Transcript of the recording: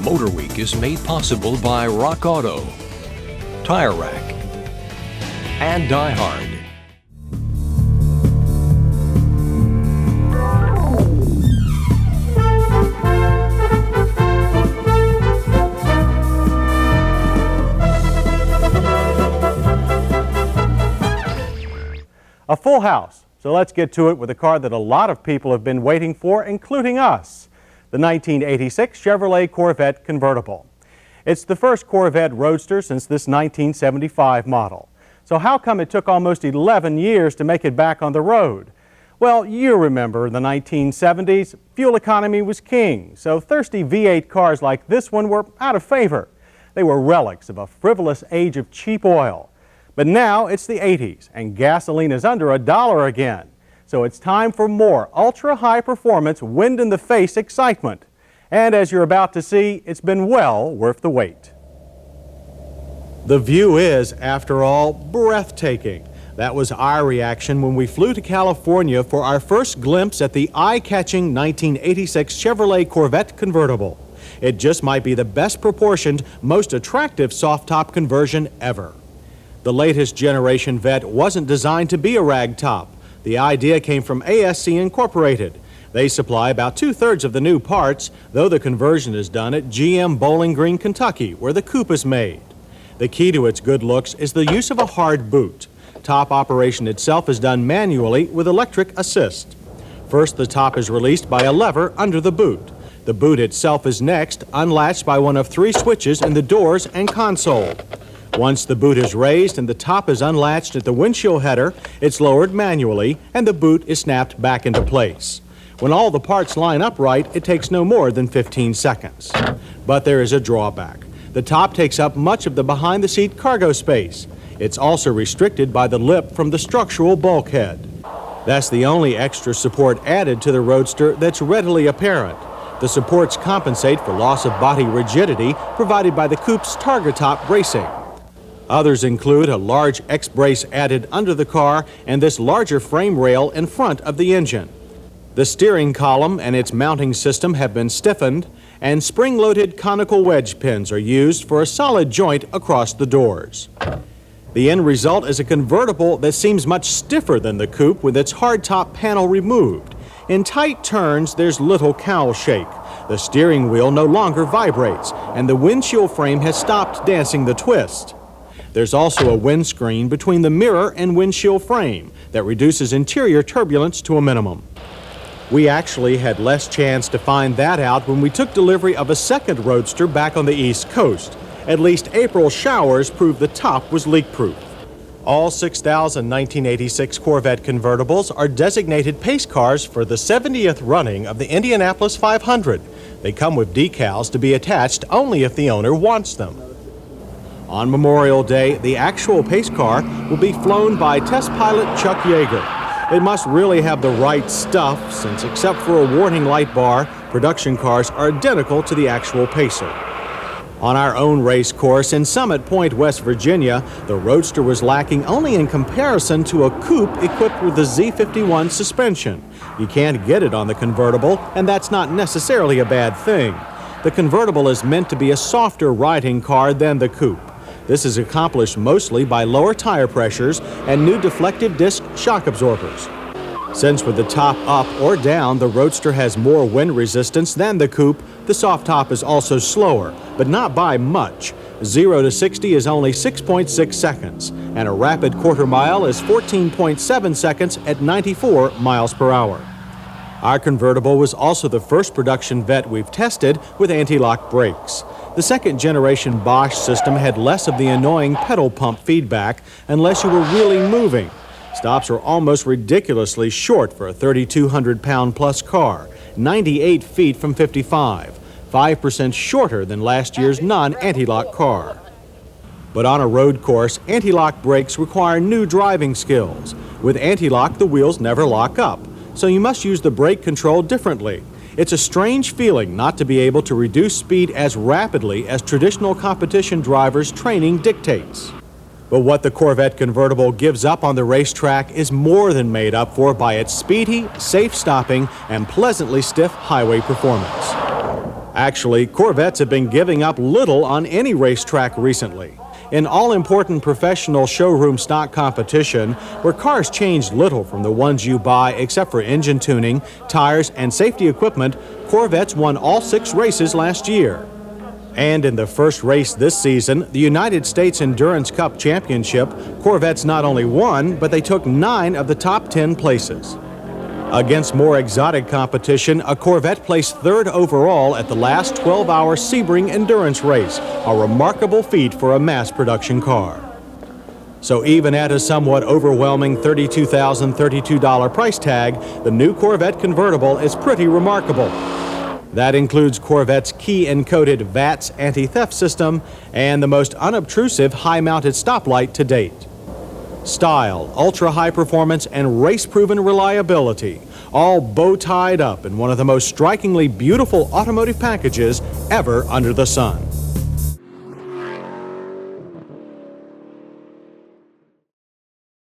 MotorWeek is made possible by Rock Auto, Tire Rack, and Die Hard. A full house, so let's get to it with a car that a lot of people have been waiting for, including us, the 1986 Chevrolet Corvette Convertible. It's the first Corvette Roadster since this 1975 model. So how come it took almost 11 years to make it back on the road? Well, you remember the 1970s, fuel economy was king, so thirsty V8 cars like this one were out of favor. They were relics of a frivolous age of cheap oil. But now it's the 80s and gasoline is under $1 again. So it's time for more ultra-high performance, wind-in-the-face excitement. And as you're about to see, it's been well worth the wait. The view is, after all, breathtaking. That was our reaction when we flew to California for our first glimpse at the eye-catching 1986 Chevrolet Corvette Convertible. It just might be the best proportioned, most attractive soft-top conversion ever. The latest generation Vette wasn't designed to be a ragtop. The idea came from ASC Incorporated. They supply about 2/3 of the new parts, though the conversion is done at GM Bowling Green, Kentucky, where the coupe is made. The key to its good looks is the use of a hard boot. Top operation itself is done manually with electric assist. First, the top is released by a lever under the boot. The boot itself is next unlatched by one of 3 switches in the doors and console. Once the boot is raised and the top is unlatched at the windshield header, it's lowered manually and the boot is snapped back into place. When all the parts line up right, it takes no more than 15 seconds. But there is a drawback. The top takes up much of the behind-the-seat cargo space. It's also restricted by the lip from the structural bulkhead. That's the only extra support added to the Roadster that's readily apparent. The supports compensate for loss of body rigidity provided by the coupe's targa top bracing. Others include a large X-brace added under the car and this larger frame rail in front of the engine. The steering column and its mounting system have been stiffened, and spring-loaded conical wedge pins are used for a solid joint across the doors. The end result is a convertible that seems much stiffer than the coupe with its hardtop panel removed. In tight turns, there's little cowl shake. The steering wheel no longer vibrates, and the windshield frame has stopped dancing the twist. There's also a windscreen between the mirror and windshield frame that reduces interior turbulence to a minimum. We actually had less chance to find that out when we took delivery of a second Roadster back on the East Coast. At least April showers proved the top was leak-proof. All 6,000 1986 Corvette convertibles are designated pace cars for the 70th running of the Indianapolis 500. They come with decals to be attached only if the owner wants them. On Memorial Day, the actual pace car will be flown by test pilot Chuck Yeager. It must really have the right stuff, since except for a warning light bar, production cars are identical to the actual Pacer. On our own race course in Summit Point, West Virginia, the Roadster was lacking only in comparison to a coupe equipped with the Z51 suspension. You can't get it on the convertible, and that's not necessarily a bad thing. The convertible is meant to be a softer riding car than the coupe. This is accomplished mostly by lower tire pressures and new deflective disc shock absorbers. Since with the top up or down, the Roadster has more wind resistance than the coupe, the soft top is also slower, but not by much. 0 to 60 is only 6.6 seconds, and a rapid quarter mile is 14.7 seconds at 94 miles per hour. Our convertible was also the first production Vette we've tested with anti-lock brakes. The second generation Bosch system had less of the annoying pedal pump feedback unless you were really moving. Stops are almost ridiculously short for a 3,200-pound plus car, 98 feet from 55, 5% shorter than last year's non-anti-lock car. But on a road course, anti-lock brakes require new driving skills. With anti-lock, the wheels never lock up, so you must use the brake control differently. It's a strange feeling not to be able to reduce speed as rapidly as traditional competition drivers' training dictates. But what the Corvette Convertible gives up on the racetrack is more than made up for by its speedy, safe stopping, and pleasantly stiff highway performance. Actually, Corvettes have been giving up little on any racetrack recently. In all-important professional showroom stock competition, where cars change little from the ones you buy except for engine tuning, tires, and safety equipment, Corvettes won all 6 races last year. And in the first race this season, the United States Endurance Cup Championship, Corvettes not only won, but they took 9 of the top 10 places. Against more exotic competition, a Corvette placed 3rd overall at the last 12-hour Sebring endurance race, a remarkable feat for a mass-production car. So even at a somewhat overwhelming $32,032 price tag, the new Corvette Convertible is pretty remarkable. That includes Corvette's key-encoded VATS anti-theft system and the most unobtrusive high-mounted stoplight to date. Style, ultra-high performance, and race-proven reliability, all bow-tied up in one of the most strikingly beautiful automotive packages ever under the sun.